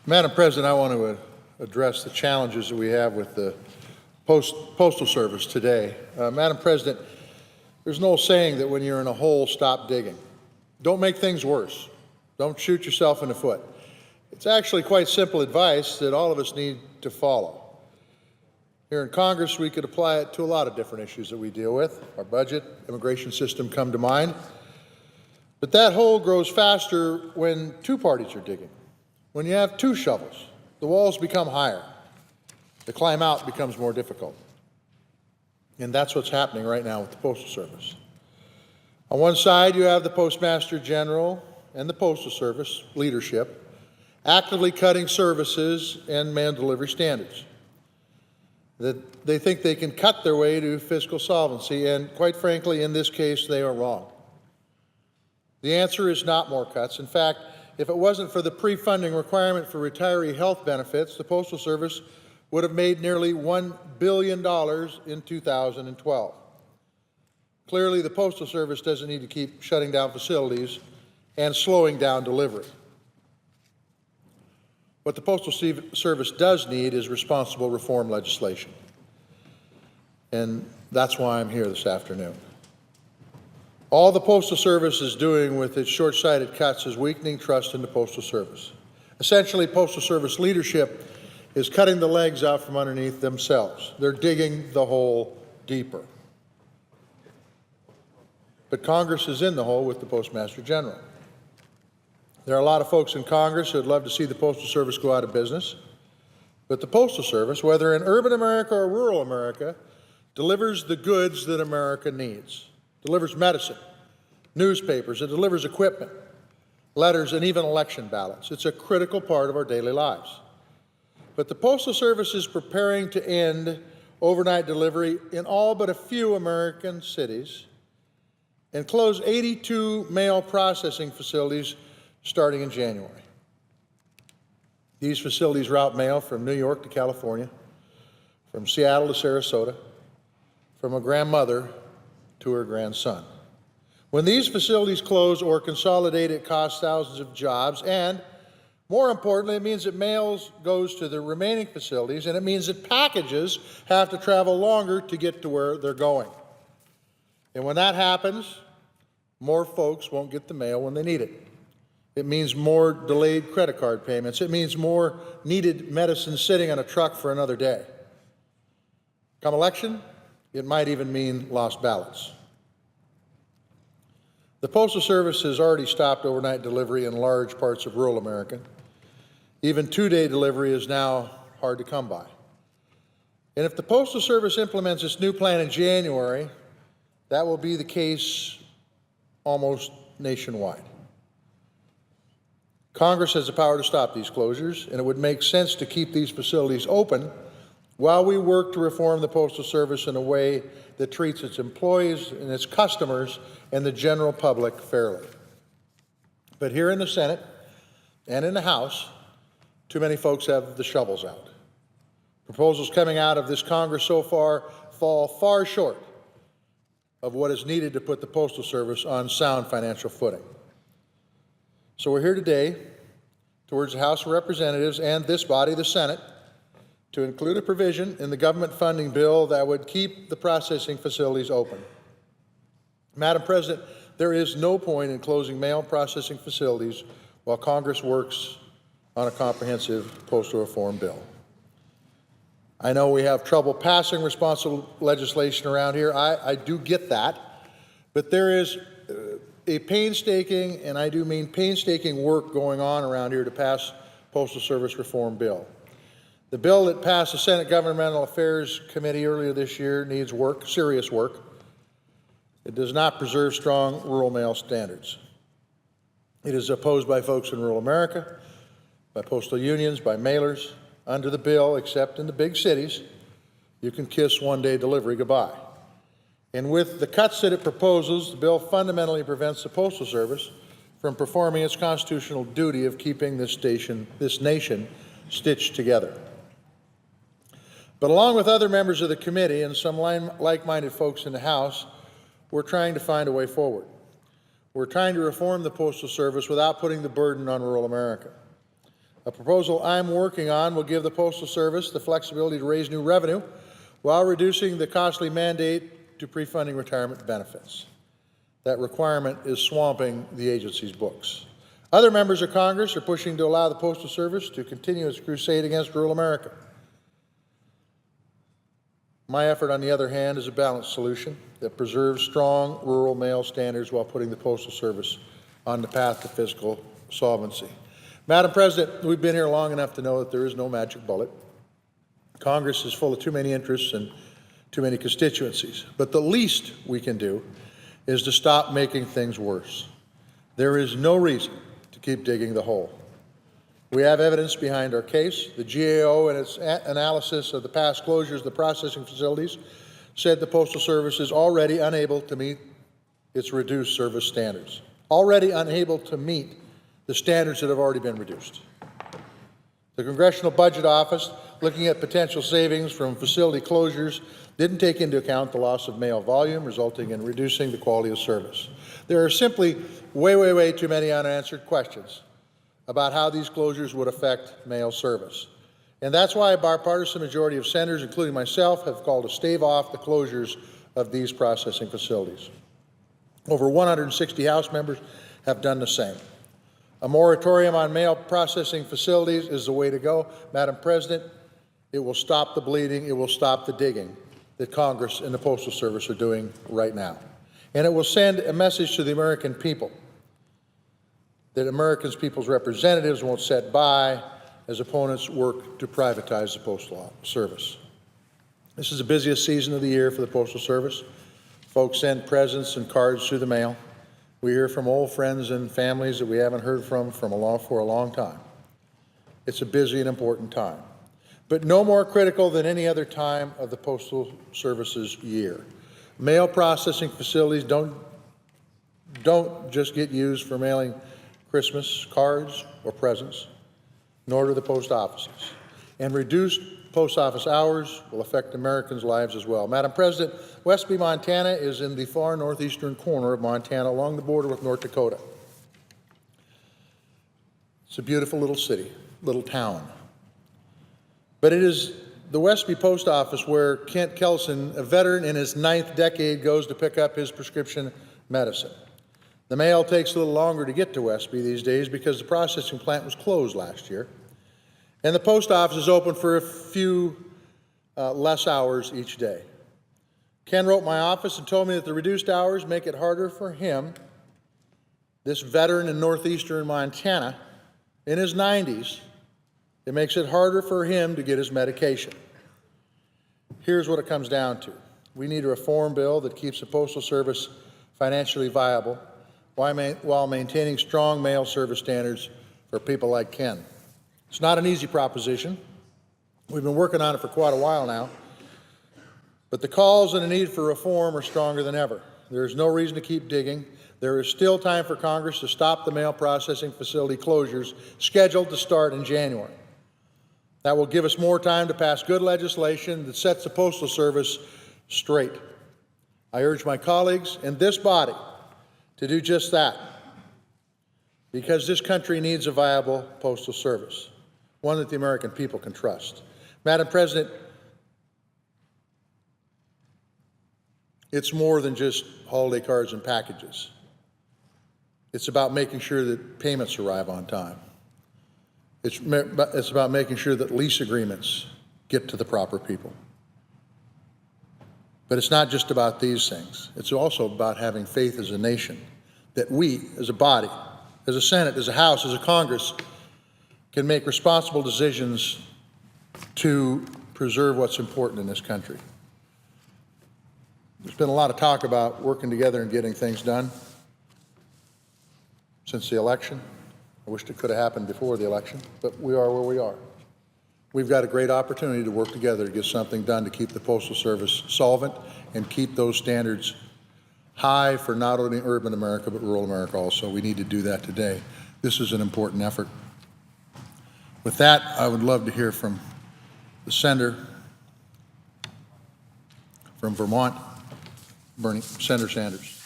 Madam President, I want to address the challenges that we have with the Postal Service today. Madam President, there's an old saying that when you're in a hole, stop digging. Don't make things worse. Don't shoot yourself in the foot. It's actually quite simple advice that all of us need to follow. Here in Congress, we could apply it to a lot of different issues that we deal with. Our budget, immigration system come to mind. But that hole grows faster when two parties are digging. When you have two shovels, the walls become higher. The climb out becomes more difficult. And that's what's happening right now with the Postal Service. On one side, you have the Postmaster General and the Postal Service leadership actively cutting services and mail delivery standards. That they think they can cut their way to fiscal solvency, and quite frankly, in this case, they are wrong. The answer is not more cuts. In fact, if it wasn't for the pre-funding requirement for retiree health benefits, the Postal Service would have made nearly $1 billion in 2012. Clearly, the Postal Service doesn't need to keep shutting down facilities and slowing down delivery. What the Postal Service does need is responsible reform legislation. And that's why I'm here this afternoon. All the Postal Service is doing with its short-sighted cuts is weakening trust in the Postal Service. Essentially, Postal Service leadership is cutting the legs out from underneath themselves. They're digging the hole deeper. But Congress is in the hole with the Postmaster General. There are a lot of folks in Congress who would love to see the Postal Service go out of business. But the Postal Service, whether in urban America or rural America, delivers the goods that America needs. Delivers medicine, newspapers, it delivers equipment, letters, and even election ballots. It's a critical part of our daily lives. But the Postal Service is preparing to end overnight delivery in all but a few American cities and close 82 mail processing facilities starting in January. These facilities route mail from New York to California, from Seattle to Sarasota, from a grandmother to her grandson. When these facilities close or consolidate, it costs thousands of jobs, and more importantly, it means that mail goes to the remaining facilities, and it means that packages have to travel longer to get to where they're going. And when that happens, more folks won't get the mail when they need it. It means more delayed credit card payments. It means more needed medicine sitting on a truck for another day. Come election, it might even mean lost ballots. The Postal Service has already stopped overnight delivery in large parts of rural America. Even two-day delivery is now hard to come by. And if the Postal Service implements its new plan in January, that will be the case almost nationwide. Congress has the power to stop these closures, and it would make sense to keep these facilities open while we work to reform the Postal Service in a way that treats its employees and its customers and the general public fairly. But here in the Senate and in the House, too many folks have the shovels out. Proposals coming out of this Congress so far fall far short of what is needed to put the Postal Service on sound financial footing. So we're here today towards the House of Representatives and this body, the Senate, to include a provision in the government funding bill that would keep the processing facilities open. Madam President, there is no point in closing mail processing facilities while Congress works on a comprehensive postal reform bill. I know we have trouble passing responsible legislation around here. I do get that, but there is a painstaking, and I do mean painstaking, work going on around here to pass Postal Service reform bill. The bill that passed the Senate Governmental Affairs Committee earlier this year needs work, serious work. It does not preserve strong rural mail standards. It is opposed by folks in rural America, by postal unions, by mailers. Under the bill, except in the big cities, you can kiss one-day delivery goodbye. And with the cuts that it proposes, the bill fundamentally prevents the Postal Service from performing its constitutional duty of keeping this nation stitched together. But along with other members of the committee and some like-minded folks in the House, we're trying to find a way forward. We're trying to reform the Postal Service without putting the burden on rural America. A proposal I'm working on will give the Postal Service the flexibility to raise new revenue while reducing the costly mandate to pre-funding retirement benefits. That requirement is swamping the agency's books. Other members of Congress are pushing to allow the Postal Service to continue its crusade against rural America. My effort, on the other hand, is a balanced solution that preserves strong rural mail standards while putting the Postal Service on the path to fiscal solvency. Madam President, we've been here long enough to know that there is no magic bullet. Congress is full of too many interests and too many constituencies. But the least we can do is to stop making things worse. There is no reason to keep digging the hole. We have evidence behind our case. The GAO, in its analysis of the past closures of the processing facilities, said the Postal Service is already unable to meet its reduced service standards. Already unable to meet the standards that have already been reduced. The Congressional Budget Office, looking at potential savings from facility closures, didn't take into account the loss of mail volume, resulting in reducing the quality of service. There are simply way too many unanswered questions about how these closures would affect mail service. And that's why a bipartisan majority of senators, including myself, have called to stave off the closures of these processing facilities. Over 160 House members have done the same. A moratorium on mail processing facilities is the way to go. Madam President, it will stop the bleeding, it will stop the digging that Congress and the Postal Service are doing right now. And it will send a message to the American people that American people's representatives won't sit by as opponents work to privatize the Postal Service. This is the busiest season of the year for the Postal Service. Folks send presents and cards through the mail. We hear from old friends and families that we haven't heard from for a long time. It's a busy and important time, but no more critical than any other time of the Postal Service's year. Mail processing facilities don't just get used for mailing Christmas cards or presents, nor do the post offices. And reduced post office hours will affect Americans' lives as well. Madam President, Westby, Montana is in the far northeastern corner of Montana along the border with North Dakota. It's a beautiful little city, little town. But it is the Westby Post Office where Kent Kelson, a veteran in his 9th decade, goes to pick up his prescription medicine. The mail takes a little longer to get to Westby these days because the processing plant was closed last year. And the post office is open for a few less hours each day. Ken wrote my office and told me that the reduced hours make it harder for him, this veteran in northeastern Montana, in his 90s, it makes it harder for him to get his medication. Here's what it comes down to. We need a reform bill that keeps the Postal Service financially viable while maintaining strong mail service standards for people like Ken. It's not an easy proposition. We've been working on it for quite a while now, but the calls and the need for reform are stronger than ever. There is no reason to keep digging. There is still time for Congress to stop the mail processing facility closures scheduled to start in January. That will give us more time to pass good legislation that sets the Postal Service straight. I urge my colleagues in this body to do just that, because this country needs a viable Postal Service, one that the American people can trust. Madam President, it's more than just holiday cards and packages. It's about making sure that payments arrive on time. It's about making sure that lease agreements get to the proper people. But it's not just about these things. It's also about having faith as a nation, that we, as a body, as a Senate, as a House, as a Congress, can make responsible decisions to preserve what's important in this country. There's been a lot of talk about working together and getting things done since the election. I wished it could have happened before the election, but we are where we are. We've got a great opportunity to work together to get something done to keep the Postal Service solvent and keep those standards high for not only urban America, but rural America also. We need to do that today. This is an important effort. With that, I would love to hear from the senator from Vermont, Senator Sanders.